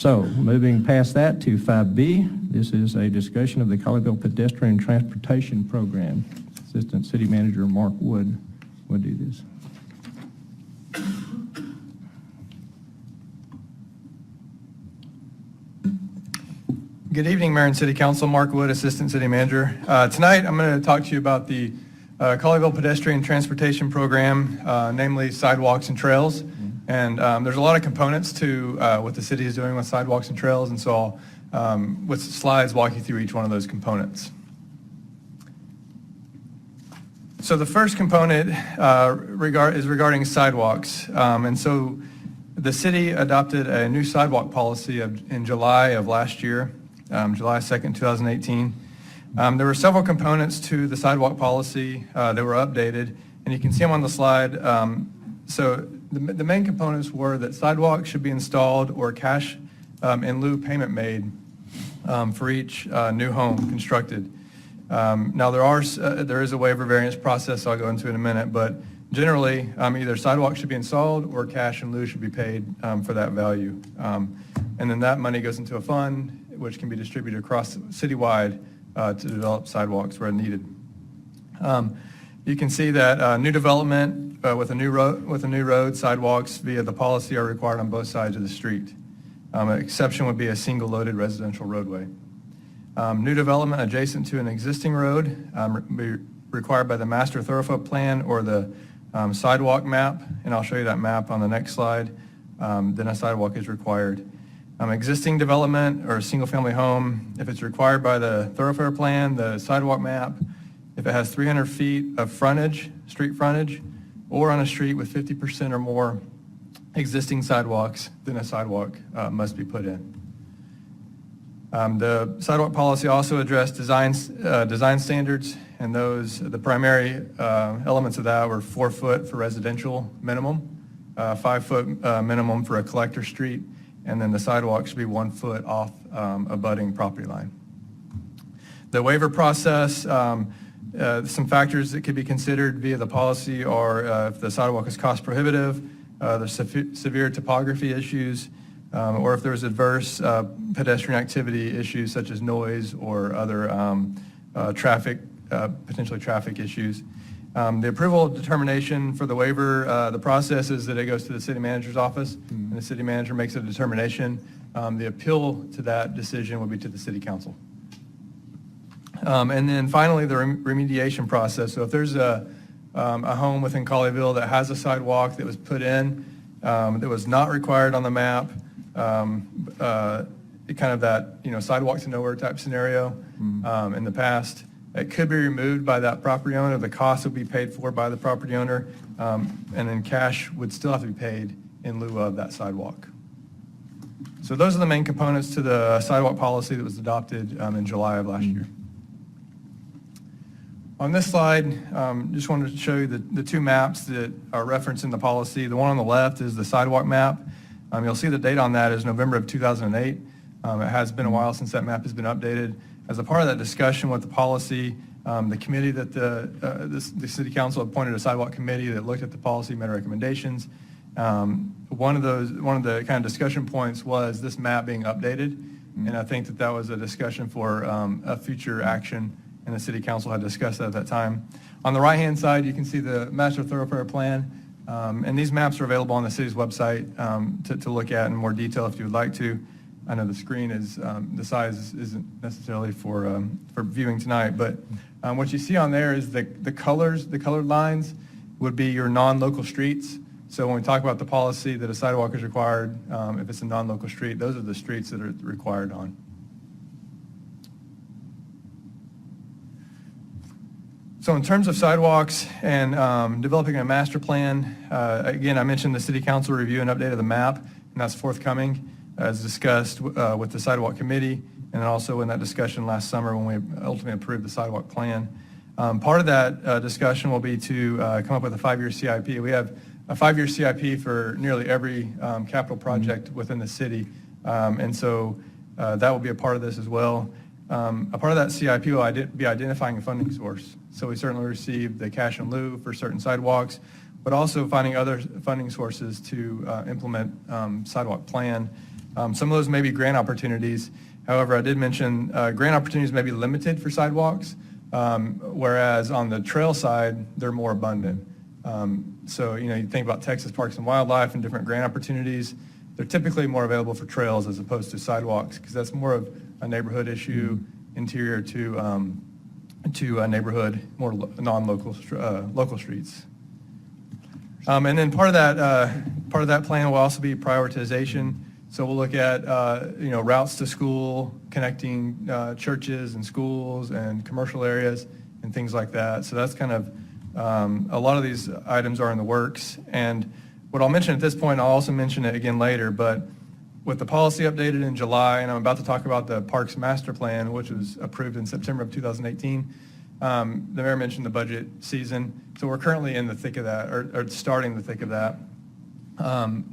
So, moving past that to 5B, this is a discussion of the Colleyville Pedestrian Transportation Program. Assistant City Manager Mark Wood will do this. Good evening, Mayor and City Council. Mark Wood, Assistant City Manager. Tonight, I'm going to talk to you about the Colleyville Pedestrian Transportation Program, namely sidewalks and trails. And there's a lot of components to what the city is doing with sidewalks and trails, and so I'll, with slides, walk you through each one of those components. So the first component is regarding sidewalks. And so the city adopted a new sidewalk policy in July of last year. July 2nd, 2018. There were several components to the sidewalk policy that were updated, and you can see them on the slide. So the main components were that sidewalks should be installed or cash in lieu payment made for each new home constructed. Now there is a waiver variance process I'll go into in a minute, but generally either sidewalks should be installed or cash in lieu should be paid for that value. And then that money goes into a fund which can be distributed across citywide to develop sidewalks where needed. You can see that new development with a new road, sidewalks via the policy are required on both sides of the street. An exception would be a single loaded residential roadway. New development adjacent to an existing road be required by the master thoroughfare plan or the sidewalk map, and I'll show you that map on the next slide. Then a sidewalk is required. Existing development or a single-family home, if it's required by the thoroughfare plan, the sidewalk map, if it has 300 feet of frontage, street frontage, or on a street with 50% or more existing sidewalks, then a sidewalk must be put in. The sidewalk policy also addressed design standards, and the primary elements of that were 4 foot for residential minimum, 5 foot minimum for a collector street, and then the sidewalk should be 1 foot off abutting property line. The waiver process, some factors that could be considered via the policy are if the sidewalk is cost prohibitive, there's severe topography issues, or if there's adverse pedestrian activity issues such as noise or other potentially traffic issues. The approval determination for the waiver, the process is that it goes to the city manager's office, and the city manager makes a determination. The appeal to that decision would be to the city council. And then finally, the remediation process. So if there's a home within Colleyville that has a sidewalk that was put in that was not required on the map, kind of that sidewalk to nowhere type scenario in the past, it could be removed by that property owner. The cost would be paid for by the property owner, and then cash would still have to be paid in lieu of that sidewalk. So those are the main components to the sidewalk policy that was adopted in July of last year. On this slide, just wanted to show you the two maps that are referenced in the policy. The one on the left is the sidewalk map. You'll see the date on that is November of 2008. It has been a while since that map has been updated. As a part of that discussion with the policy, the committee that the city council appointed a sidewalk committee that looked at the policy, made recommendations. One of the kind of discussion points was this map being updated, and I think that was a discussion for a future action, and the city council had discussed that at that time. On the right-hand side, you can see the master thoroughfare plan, and these maps are available on the city's website to look at in more detail if you would like to. I know the screen is, the size isn't necessarily for viewing tonight, but what you see on there is the colored lines would be your non-local streets. So when we talk about the policy that a sidewalk is required, if it's a non-local street, those are the streets that are required on. So in terms of sidewalks and developing a master plan, again, I mentioned the city council review and update of the map, and that's forthcoming as discussed with the sidewalk committee, and then also in that discussion last summer when we ultimately approved the sidewalk plan. Part of that discussion will be to come up with a 5-year CIP. We have a 5-year CIP for nearly every capital project within the city, and so that will be a part of this as well. A part of that CIP will be identifying a funding source. So we certainly received the cash in lieu for certain sidewalks, but also finding other funding sources to implement sidewalk plan. Some of those may be grant opportunities. However, I did mention grant opportunities may be limited for sidewalks, whereas on the trail side, they're more abundant. So, you think about Texas Parks and Wildlife and different grant opportunities. They're typically more available for trails as opposed to sidewalks because that's more of a neighborhood issue, interior to a neighborhood, more non-local local streets. And then part of that plan will also be prioritization. So we'll look at routes to school, connecting churches and schools and commercial areas and things like that. So that's kind of a lot of these items are in the works. And what I'll mention at this point, I'll also mention it again later, but with the policy updated in July, and I'm about to talk about the Parks Master Plan, which was approved in September of 2018, the mayor mentioned the budget season. So we're currently in the thick of that, or starting the thick of that.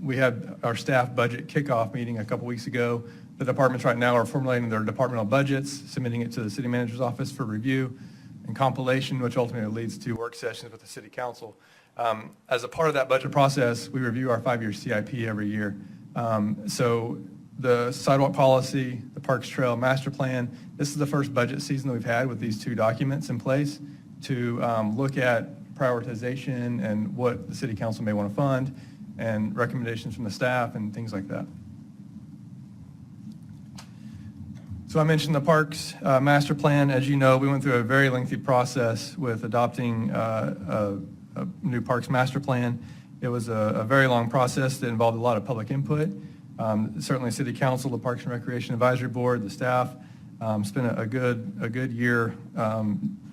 We had our staff budget kickoff meeting a couple weeks ago. The departments right now are formulating their departmental budgets, submitting it to the city manager's office for review and compilation, which ultimately leads to work sessions with the city council. As a part of that budget process, we review our 5-year CIP every year. So the sidewalk policy, the Parks Trail Master Plan, this is the first budget season that we've had with these two documents in place to look at prioritization and what the city council may want to fund and recommendations from the staff and things like that. So I mentioned the Parks Master Plan. As you know, we went through a very lengthy process with adopting a new Parks Master Plan. It was a very long process that involved a lot of public input. Certainly City Council, the Parks and Recreation Advisory Board, the staff spent a good year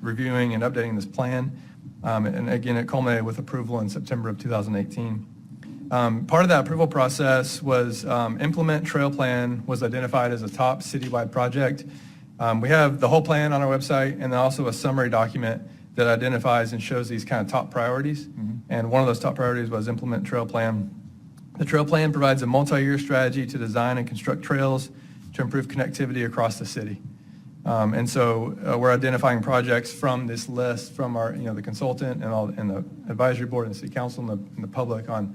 reviewing and updating this plan. And again, it culminated with approval in September of 2018. Part of that approval process was Implement Trail Plan was identified as a top citywide project. We have the whole plan on our website and then also a summary document that identifies and shows these kind of top priorities. And one of those top priorities was Implement Trail Plan. The Trail Plan provides a multi-year strategy to design and construct trails to improve connectivity across the city. And so we're identifying projects from this list from our, the consultant and the advisory board and the city council and the public on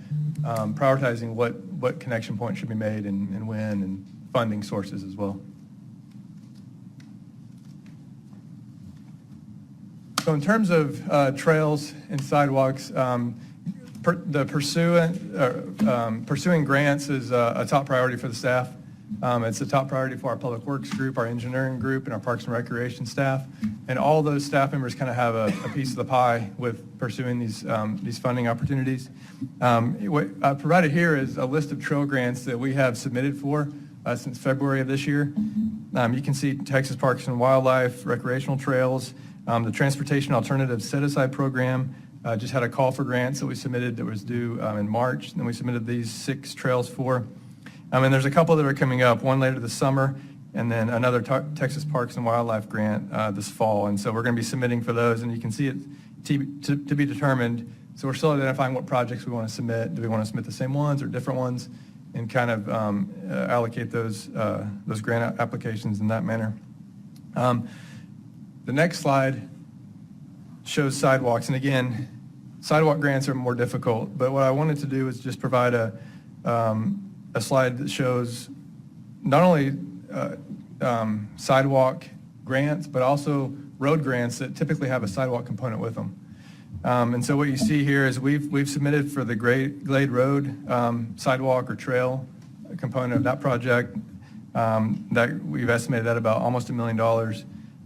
prioritizing what connection points should be made and when, and funding sources as well. So in terms of trails and sidewalks, pursuing grants is a top priority for the staff. It's a top priority for our public works group, our engineering group, and our parks and recreation staff. And all those staff members kind of have a piece of the pie with pursuing these funding opportunities. What I provided here is a list of trail grants that we have submitted for since February of this year. You can see Texas Parks and Wildlife, recreational trails, the Transportation Alternative Set-Aside Program just had a call for grants that we submitted that was due in March. And then we submitted these 6 trails for. And there's a couple that are coming up, one later this summer, and then another Texas Parks and Wildlife grant this fall. And so we're going to be submitting for those, and you can see it to be determined. So we're still identifying what projects we want to submit. Do we want to submit the same ones or different ones, and kind of allocate those grant applications in that manner. The next slide shows sidewalks, and again, sidewalk grants are more difficult, but what I wanted to do is just provide a slide that shows not only sidewalk grants, but also road grants that typically have a sidewalk component with them. And so what you see here is we've submitted for the Glade Road sidewalk or trail component of that project that we've estimated at about almost $1 million.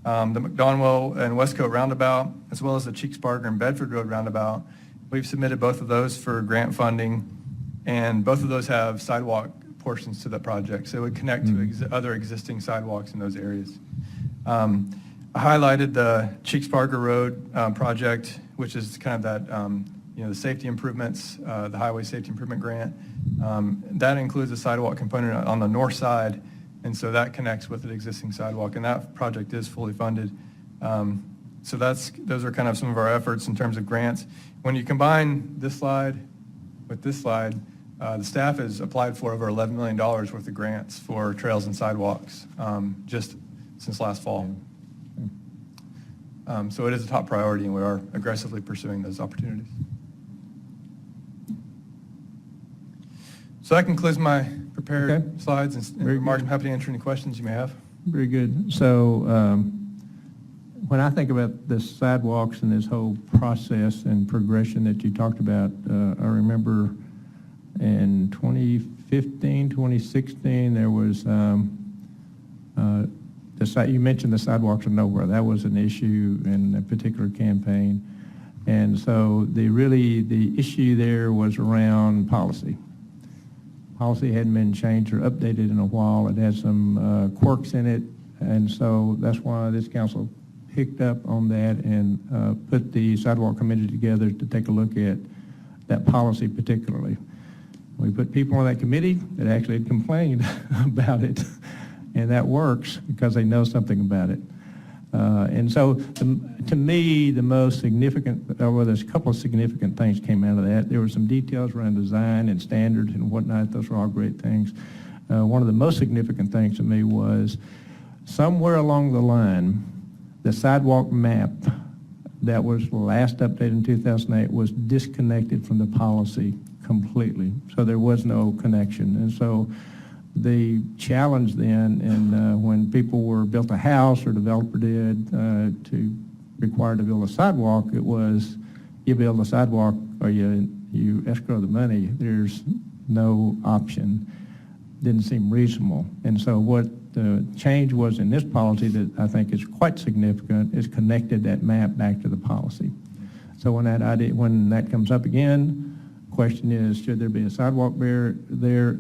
The McDonwell and Westcote Roundabout, as well as the Cheeks-Barger and Bedford Road Roundabout, we've submitted both of those for grant funding, and both of those have sidewalk portions to the project, so it would connect to other existing sidewalks in those areas. I highlighted the Cheeks-Barger Road project, which is kind of that, the safety improvements, the Highway Safety Improvement Grant. That includes a sidewalk component on the north side, and so that connects with an existing sidewalk, and that project is fully funded. So those are kind of some of our efforts in terms of grants. When you combine this slide with this slide, the staff has applied for over $11 million worth of grants for trails and sidewalks just since last fall. So it is a top priority, and we are aggressively pursuing those opportunities. So that concludes my prepared Okay. slides and Very remarks. I'm good. happy to answer any questions you may have. Very good. So when I think about the sidewalks and this whole process and progression that you talked about, I remember in 2015, 2016, there was, you mentioned the sidewalks of nowhere. That was an issue in a particular campaign. And so the issue there was around policy. Policy hadn't been changed or updated in a while. It had some quirks in it, and so that's why this council picked up on that and put the sidewalk committee together to take a look at that policy particularly. We put people on that committee that actually had complained about it, and that works because they know something about it. And so, to me, the most significant, well, there's a couple of significant things came out of that. There were some details around design and standards and whatnot. Those were all great things. One of the most significant things to me was somewhere along the line, the sidewalk map that was last updated in 2008 was disconnected from the policy completely. So there was no connection. And so the challenge then, and when people built a house or developer did to require to build a sidewalk, it was you build a sidewalk or you escrow the money. There's no option. Didn't seem reasonable. And so what the change was in this policy that I think is quite significant is connected that map back to the policy. So when that comes up again, question is, should there be a sidewalk there?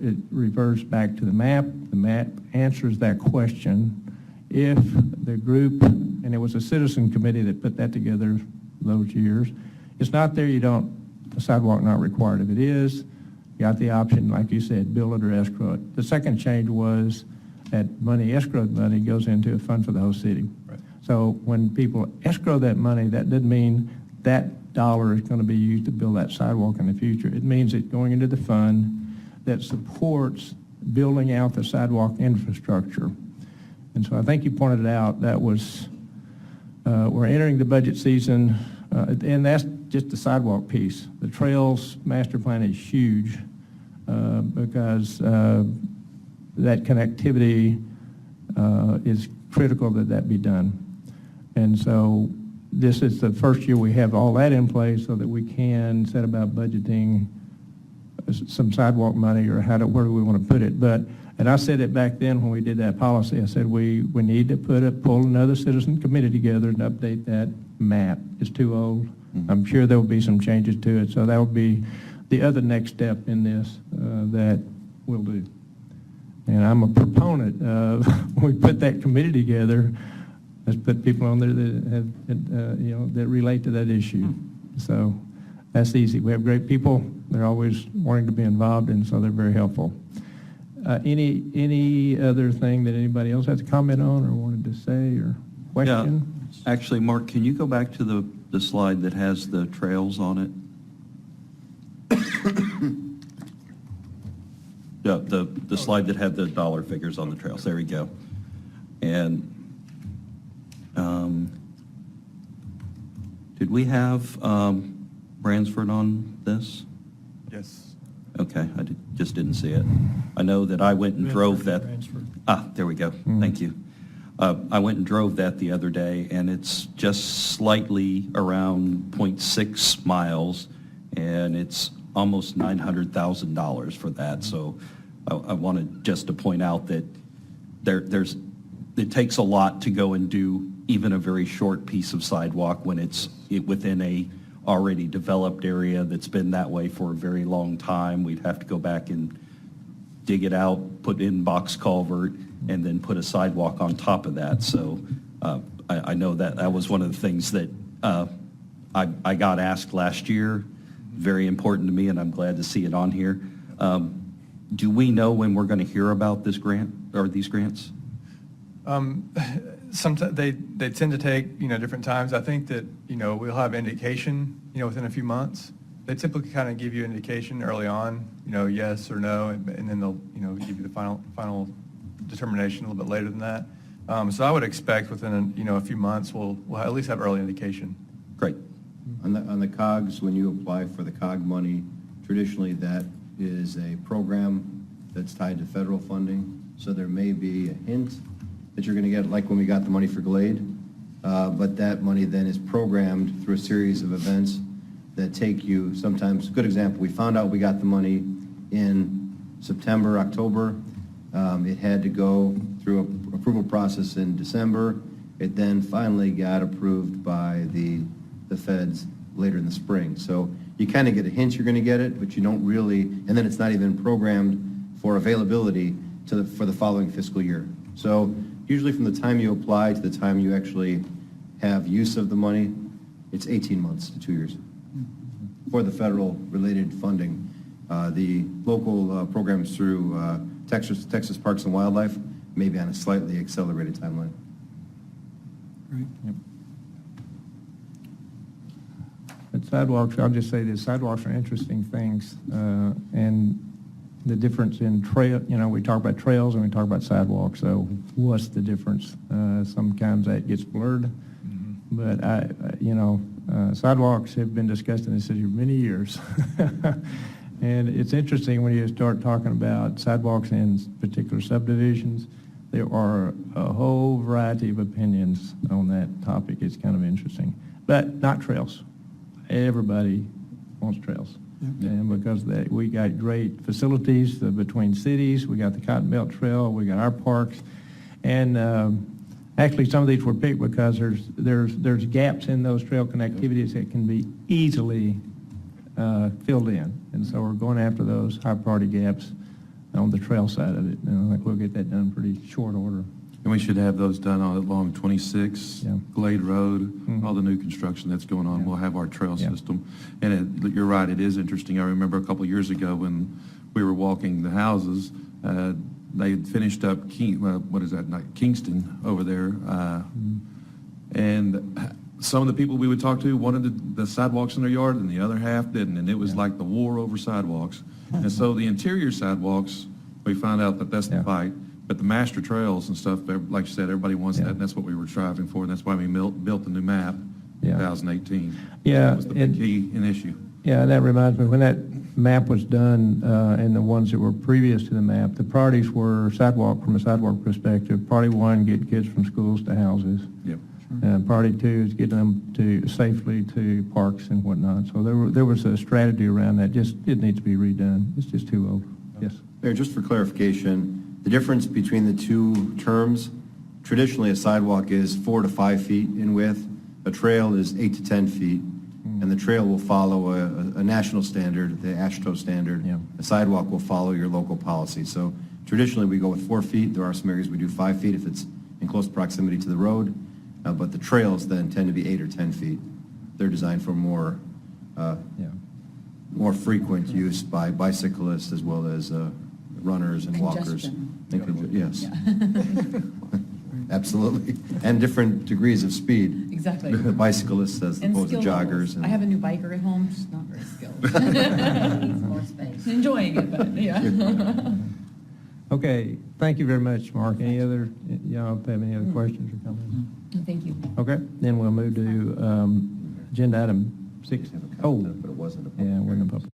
It reverts back to the map. The map answers that question. If the group, and it was a citizen committee that put that together those years, it's not there, the sidewalk not required. If it is, you got the option, like you said, build it or escrow it. The second change was that escrowed money goes into a fund for the whole city. Right. So when people escrow that money, that doesn't mean that dollar is going to be used to build that sidewalk in the future. It means it's going into the fund that supports building out the sidewalk infrastructure. And so I think you pointed it out, that was, we're entering the budget season, and that's just the sidewalk piece. The trails master plan is huge because that connectivity is critical that be done. And so this is the first year we have all that in place so that we can set about budgeting some sidewalk money or where do we want to put it. And I said it back then when we did that policy, I said we need to pull another citizen committee together and update that map. It's too old. Mm-hmm. I'm sure there will be some changes to it. So that will be the other next step in this that we'll do. And I'm a proponent of when we put that committee together, let's put people on there that have, that relate to that issue. So that's easy. We have great people. They're always wanting to be involved, and so they're very helpful. Any other thing that anybody else has a comment on or wanted to say or question? Yeah. Actually, Mark, can you go back to the slide that has the trails on it? Yeah, the slide that had the dollar figures on the trails. There we go. And did we have Bransford on this? Yes. Okay, just didn't see it. I know that I went and drove that. There we go. Thank you. I went and drove that the other day, and it's just slightly around 0.6 miles, and it's almost $900,000 for that. So I wanted just to point out that it takes a lot to go and do even a very short piece of sidewalk when it's within a already developed area that's been that way for a very long time. We'd have to go back and dig it out, put in box culvert, and then put a sidewalk on top of that. So I know that was one of the things that I got asked last year. Very important to me, and I'm glad to see it on here. Do we know when we're going to hear about this grant or these grants? Sometimes they tend to take different times. I think that we'll have indication within a few months. They typically kind of give you indication early on, yes or no, and then they'll give you the final determination a little bit later than that. So I would expect within a few months we'll at least have early indication. Great. On the COGS, when you apply for the COG money, traditionally that is a program that's tied to federal funding. So there may be a hint that you're going to get, like when we got the money for Glade. But that money then is programmed through a series of events that take you sometimes, good example, we found out we got the money in September, October. It had to go through an approval process in December. It then finally got approved by the feds later in the spring. So you kind of get a hint you're going to get it, but you don't really, and then it's not even programmed for availability for the following fiscal year. So usually from the time you apply to the time you actually have use of the money, it's 18 months to 2 years. For the federal related funding, the local programs through Texas Parks and Wildlife may be on a slightly accelerated timeline. Right. Yep. But sidewalks, I'll just say this, sidewalks are interesting things, and the difference in trail, we talk about trails and we talk about sidewalks, so what's the difference? Sometimes that gets blurred, but sidewalks have been discussed in this city for many years. And it's interesting when you start talking about sidewalks in particular subdivisions, there are a whole variety of opinions on that topic. It's kind of interesting, but not trails. Everybody wants trails. Yep. And because we got great facilities between cities, we got the Cotton Belt Trail, we got our parks, and actually some of these were picked because there's gaps in those trail connectivities that can be easily filled in, and so we're going after those high priority gaps on the trail side of it, and I think we'll get that done pretty short order. And we should have those done all along 26, Yeah. Glade Road, Mhm. all the new construction that's going on. Yeah. We'll have our trail Yeah. system. And you're right, it is interesting. I remember a couple of years ago when we were walking the houses, they had finished up, Kingston over there. And some of the people we would talk to wanted the sidewalks in their yard and the other half didn't. And it was Yeah. like the war over sidewalks. And so the interior sidewalks, we found out that that's the Yeah. fight. But the master trails and stuff, like you said, everybody wants Yeah. that, and that's what we were striving for, and that's why we built the new map in Yeah. 2018. Yeah, That was the big key and issue. Yeah, and that reminds me, when that map was done, and the ones that were previous to the map, the priorities were sidewalk, from a sidewalk perspective. Priority one, get kids from schools to houses. Yep. Priority two is getting them safely to parks and whatnot. So there was a strategy around that, it needs to be redone. It's just too old. Yes. Mayor, just for clarification, the difference between the two terms, traditionally a sidewalk is 4 to 5 feet in width, a trail is 8 to 10 feet, and the trail will follow a national standard, the AASHTO standard. Yeah. A sidewalk will follow your local policy. So traditionally we go with 4 feet. There are some areas we do 5 feet if it's in close proximity to the road, but the trails then tend to be 8 or 10 feet. They're designed for more frequent use by bicyclists as well as runners and walkers. Congestion. Yes. Yeah. Absolutely. And different degrees of speed. Exactly. The bicyclists as And opposed to skill joggers. levels. I have a new biker at home, she's not very skilled. Needs more space. Enjoying it, but yeah. Okay, thank you very much, Mark. Any other, y'all have any other questions or comments? Thank you. Okay, then we'll move to agenda item 6. But it wasn't a Yeah, we're in the public.